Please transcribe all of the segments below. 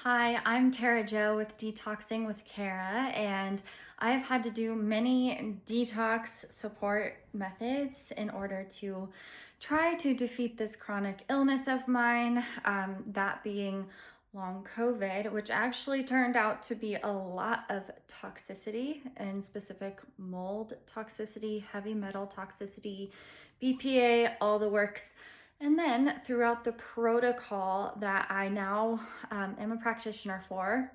Hi, I'm Kara Jo with Detoxing with Kara, and I've had to do many detox support methods in order to try to defeat this chronic illness of mine, that being long COVID, which actually turned out to be a lot of toxicity, and specific mold toxicity, heavy metal toxicity, BPA, all the works. And then throughout the protocol that I now am a practitioner for,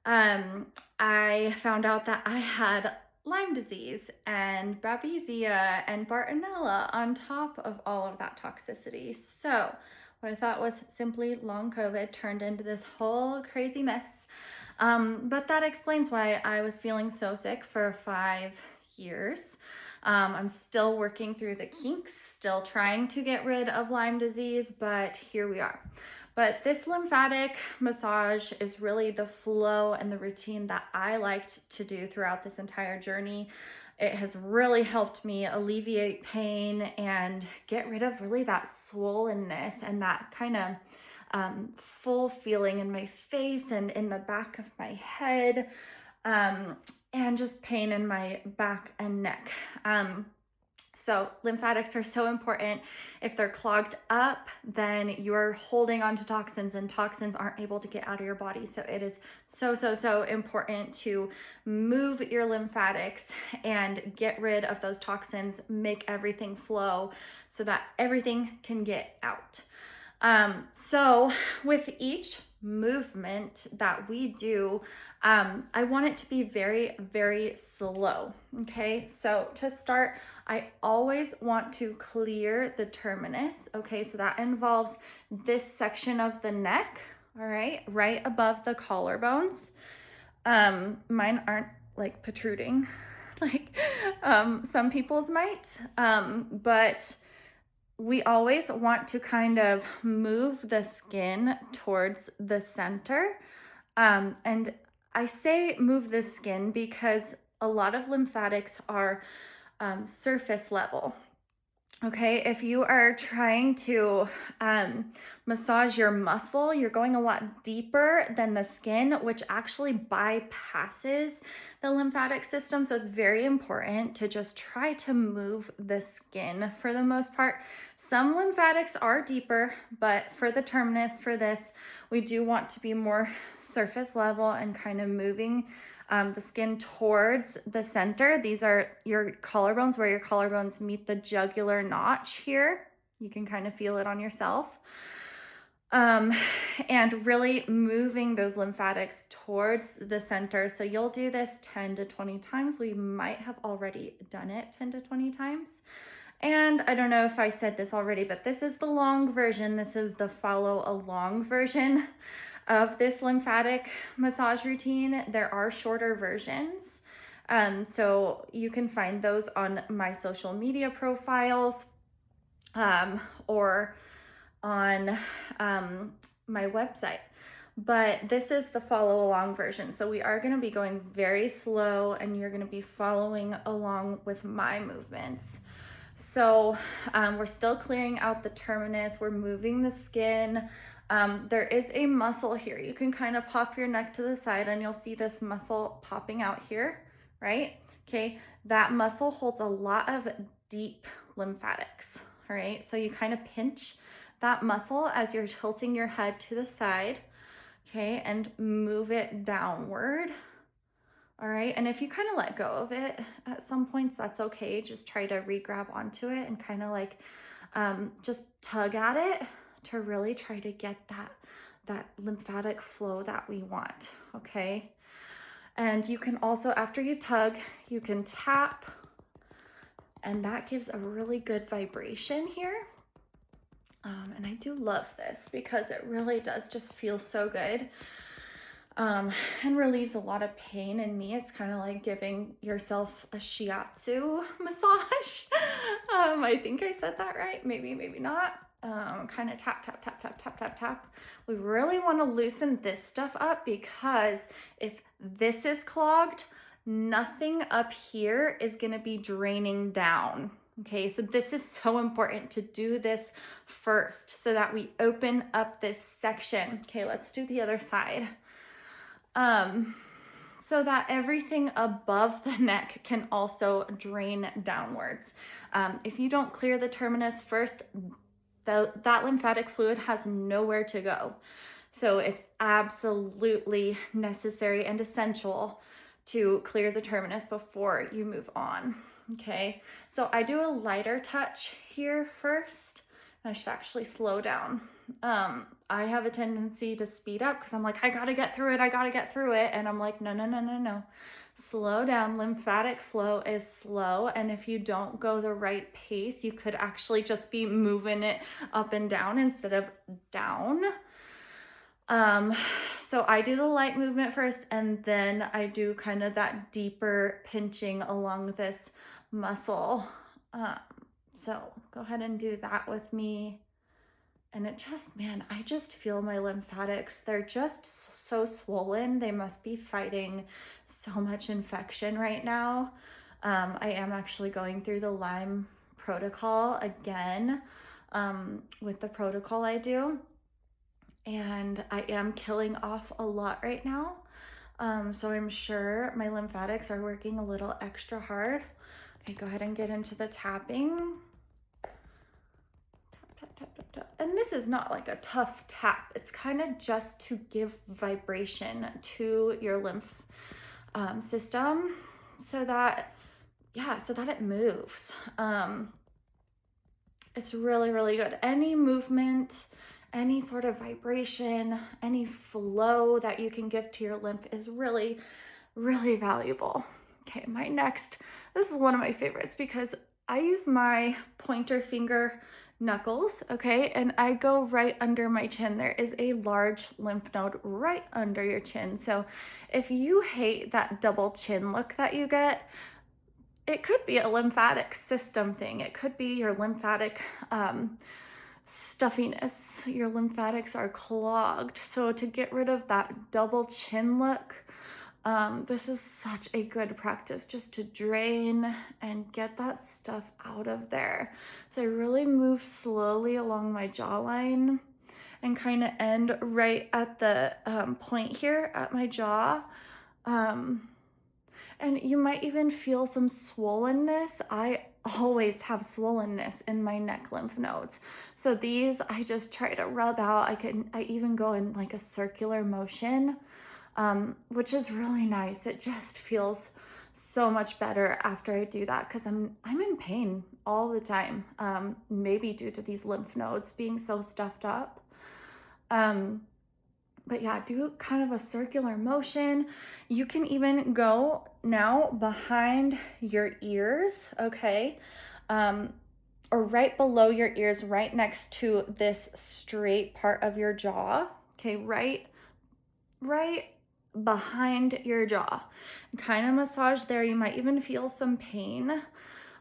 I found out that I had Lyme disease and Babesia and Bartonella on top of all of that toxicity. So, what I thought was simply long COVID turned into this whole crazy mess. But that explains why I was feeling so sick for 5 years. I'm still working through the kinks, still trying to get rid of Lyme disease, but here we are. But this lymphatic massage is really the flow and the routine that I liked to do throughout this entire journey. It has really helped me alleviate pain and get rid of really that swollenness and that kind of full feeling in my face and in the back of my head, and just pain in my back and neck. So lymphatics are so important. If they're clogged up, then you're holding on to toxins and toxins aren't able to get out of your body. So it is so important to move your lymphatics and get rid of those toxins, make everything flow so that everything can get out. So with each movement that we do, I want it to be very slow. Okay, so to start, I always want to clear the terminus. Okay, so that involves this section of the neck, all right above the collarbones. Mine aren't like protruding like some people's might, but we always want to kind of move the skin towards the center. And I say move the skin because a lot of lymphatics are surface level. Okay, if you are trying to massage your muscle, you're going a lot deeper than the skin, which actually bypasses the lymphatic system. So it's very important to just try to move the skin for the most part. Some lymphatics are deeper, but for the terminus, for this, we do want to be more surface level and kind of moving the skin towards the center. These are your collarbones, where your collarbones meet the jugular notch here. You can kind of feel it on yourself. And really moving those lymphatics towards the center. So you'll do this 10 to 20 times. We might have already done it 10 to 20 times. And I don't know if I said this already, but this is the long version. This is the follow along version of this lymphatic massage routine. There are shorter versions. So you can find those on my social media profiles, or on my website. But this is the follow along version. So we are going to be going very slow and you're going to be following along with my movements. So we're still clearing out the terminus. We're moving the skin. There is a muscle here. You can kind of pop your neck to the side and you'll see this muscle popping out here, right? Okay, that muscle holds a lot of deep lymphatics, all right? So you kind of pinch that muscle as you're tilting your head to the side, okay, and move it downward. All right, and if you kind of let go of it at some points, that's okay. Just try to re-grab onto it and kind of like just tug at it to really try to get that lymphatic flow that we want, okay? And you can also, after you tug, you can tap, and that gives a really good vibration here. And I do love this because it really does just feel so good. And relieves a lot of pain in me. It's kind of like giving yourself a shiatsu massage. I think I said that right. Maybe not. Kind of tap. We really want to loosen this stuff up because if this is clogged, nothing up here is going to be draining down. Okay, so this is so important to do this first so that we open up this section. Okay, let's do the other side. So that everything above the neck can also drain downwards. If you don't clear the terminus first, that lymphatic fluid has nowhere to go. So it's absolutely necessary and essential to clear the terminus before you move on. Okay, so I do a lighter touch here first. I should actually slow down. I have a tendency to speed up because I'm like, I gotta get through it. And I'm like, no. Slow down. Lymphatic flow is slow. And if you don't go the right pace, you could actually just be moving it up and down instead of down. So I do the light movement first, and then I do kind of that deeper pinching along this muscle. So go ahead and do that with me. And it just, man, I just feel my lymphatics. They're just so swollen. They must be fighting so much infection right now. I am actually going through the Lyme protocol again with the protocol I do. And I am killing off a lot right now. So I'm sure my lymphatics are working a little extra hard. Okay, go ahead and get into the tapping. Tap. And this is not like a tough tap. It's kind of just to give vibration to your lymph system so that it moves. It's really, really good. Any movement, any sort of vibration, any flow that you can give to your lymph is really, really valuable. Okay, this is one of my favorites because I use my pointer finger knuckles, okay, and I go right under my chin. There is a large lymph node right under your chin. So if you hate that double chin look that you get, it could be a lymphatic system thing. It could be your lymphatic stuffiness. Your lymphatics are clogged. So to get rid of that double chin look, this is such a good practice just to drain and get that stuff out of there. So I really move slowly along my jawline and kind of end right at the point here at my jaw. And you might even feel some swollenness. I always have swollenness in my neck lymph nodes. So these I just try to rub out. I even go in like a circular motion, which is really nice. It just feels so much better after I do that because I'm in pain all the time, maybe due to these lymph nodes being so stuffed up. But yeah, do kind of a circular motion. You can even go now behind your ears, okay? Or right below your ears, right next to this straight part of your jaw, okay? Right behind your jaw. Kind of massage there. You might even feel some pain.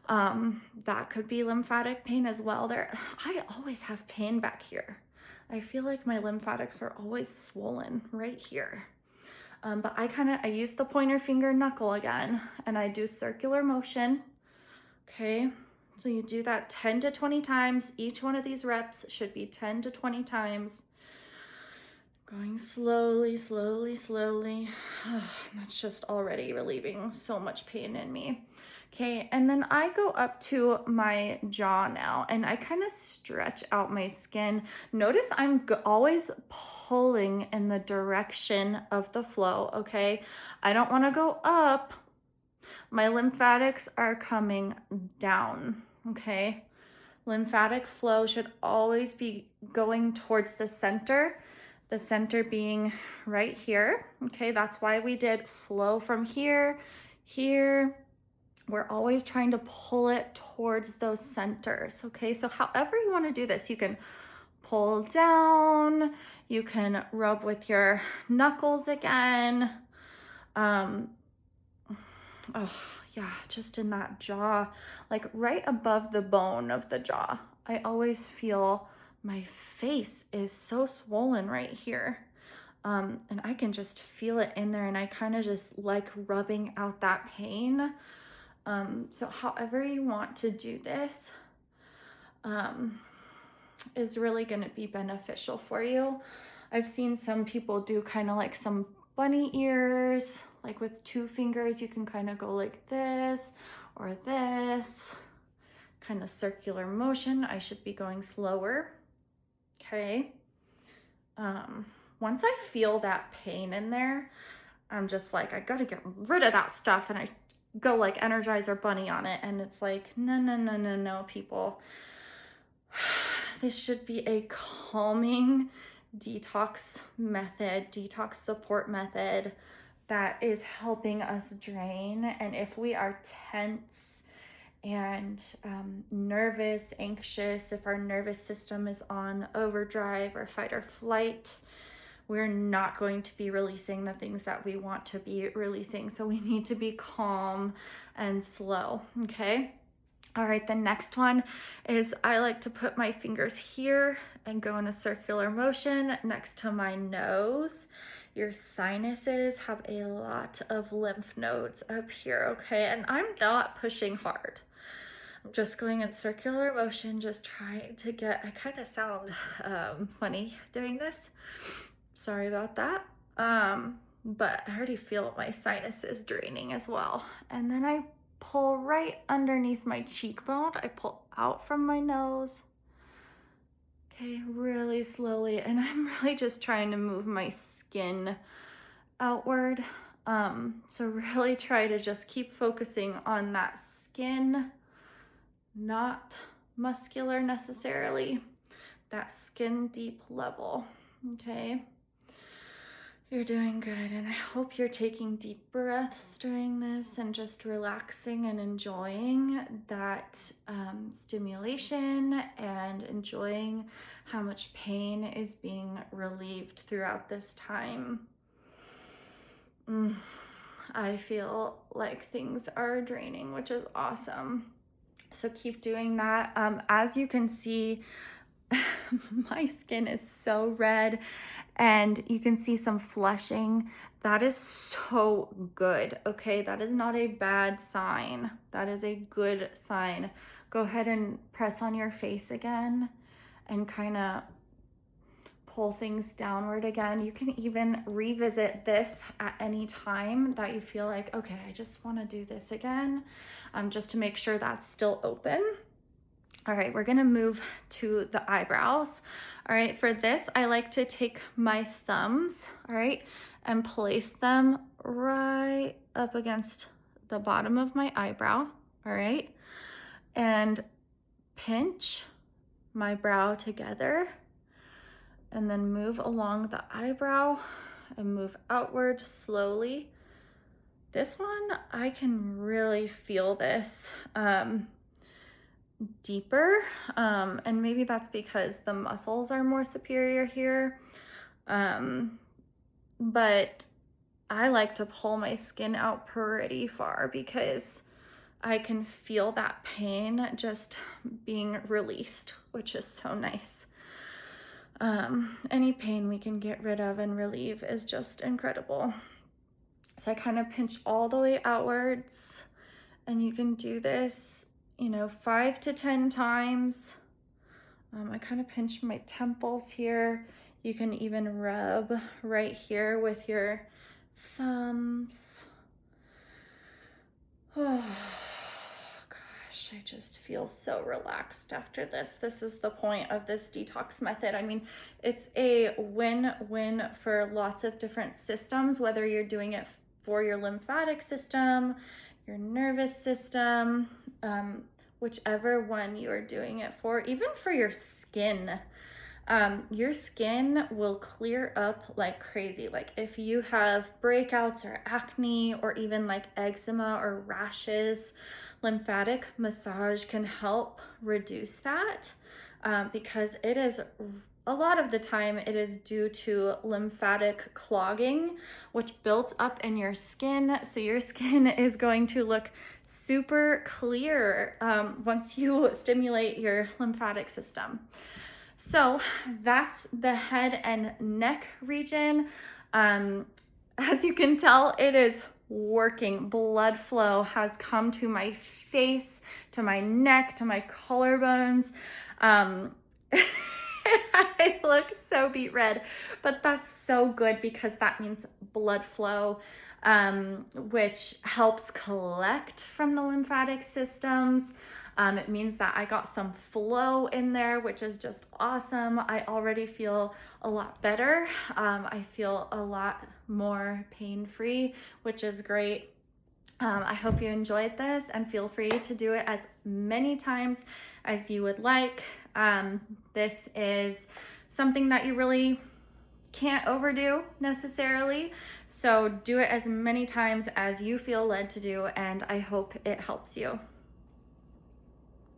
That could be lymphatic pain as well. I always have pain back here. I feel like my lymphatics are always swollen right here. But I use the pointer finger knuckle again, and I do circular motion. Okay, so you do that 10 to 20 times. Each one of these reps should be 10 to 20 times. Going slowly. That's just already relieving so much pain in me. Okay, and then I go up to my jaw now, and I kind of stretch out my skin. Notice I'm always pulling in the direction of the flow, okay? I don't want to go up. My lymphatics are coming down, okay? Lymphatic flow should always be going towards the center being right here, okay? That's why we did flow from here. We're always trying to pull it towards those centers, okay? So however you want to do this, you can pull down, you can rub with your knuckles again. Just in that jaw, like right above the bone of the jaw. I always feel my face is so swollen right here. And I can just feel it in there, and I kind of just like rubbing out that pain. So however you want to do this is really going to be beneficial for you. I've seen some people do kind of like some bunny ears, like with 2 fingers, you can kind of go like this or this, kind of circular motion. I should be going slower. Okay. Once I feel that pain in there, I'm just like, I gotta get rid of that stuff. And I go like Energizer Bunny on it. And it's like, no, no, no, no, no, people. This should be a calming detox method, detox support method that is helping us drain. And if we are tense and nervous, anxious, if our nervous system is on overdrive or fight or flight, we're not going to be releasing the things that we want to be releasing. So we need to be calm and slow, okay? All right, the next one is I like to put my fingers here and go in a circular motion next to my nose. Your sinuses have a lot of lymph nodes up here, okay? And I'm not pushing hard. I'm just going in circular motion, just trying to get, I kind of sound funny doing this. Sorry about that. But I already feel my sinuses draining as well. And then I pull right underneath my cheekbone. I pull out from my nose. Okay, really slowly. And I'm really just trying to move my skin outward. So really try to just keep focusing on that skin, not muscular necessarily, that skin deep level, okay? You're doing good, and I hope you're taking deep breaths during this and just relaxing and enjoying that stimulation and enjoying how much pain is being relieved throughout this time. I feel like things are draining, which is awesome. So keep doing that. As you can see, my skin is so red and you can see some flushing. That is so good, okay? That is not a bad sign. That is a good sign. Go ahead and press on your face again and kind of pull things downward again. You can even revisit this at any time that you feel like, okay, I just want to do this again, just to make sure that's still open. All right, we're gonna move to the eyebrows. All right, for this, I like to take my thumbs, all right, and place them right up against the bottom of my eyebrow, all right, and pinch my brow together, and then move along the eyebrow and move outward slowly. This one, I can really feel this deeper, and maybe that's because the muscles are more superior here, but I like to pull my skin out pretty far because I can feel that pain just being released, which is so nice. Any pain we can get rid of and relieve is just incredible. So I kind of pinch all the way outwards, and you can do this 5 to 10 times. I kind of pinch my temples here. You can even rub right here with your thumbs. Oh gosh, I just feel so relaxed after this. This is the point of this detox method. I mean, it's a win-win for lots of different systems, whether you're doing it for your lymphatic system, your nervous system, whichever one you are doing it for, even for your skin. Your skin will clear up like crazy. Like if you have breakouts or acne or even like eczema or rashes, lymphatic massage can help reduce that, because it is a lot of the time it is due to lymphatic clogging, which built up in your skin. So your skin is going to look super clear once you stimulate your lymphatic system. So that's the head and neck region. As you can tell, it is working. Blood flow has come to my face, to my neck, to my collarbones. I look so beet red, but that's so good because that means blood flow, which helps collect from the lymphatic systems. It means that I got some flow in there, which is just awesome. I already feel a lot better. I feel a lot more pain-free, which is great. I hope you enjoyed this, and feel free to do it as many times as you would like. This is something that you really can't overdo necessarily. So do it as many times as you feel led to do, and I hope it helps you.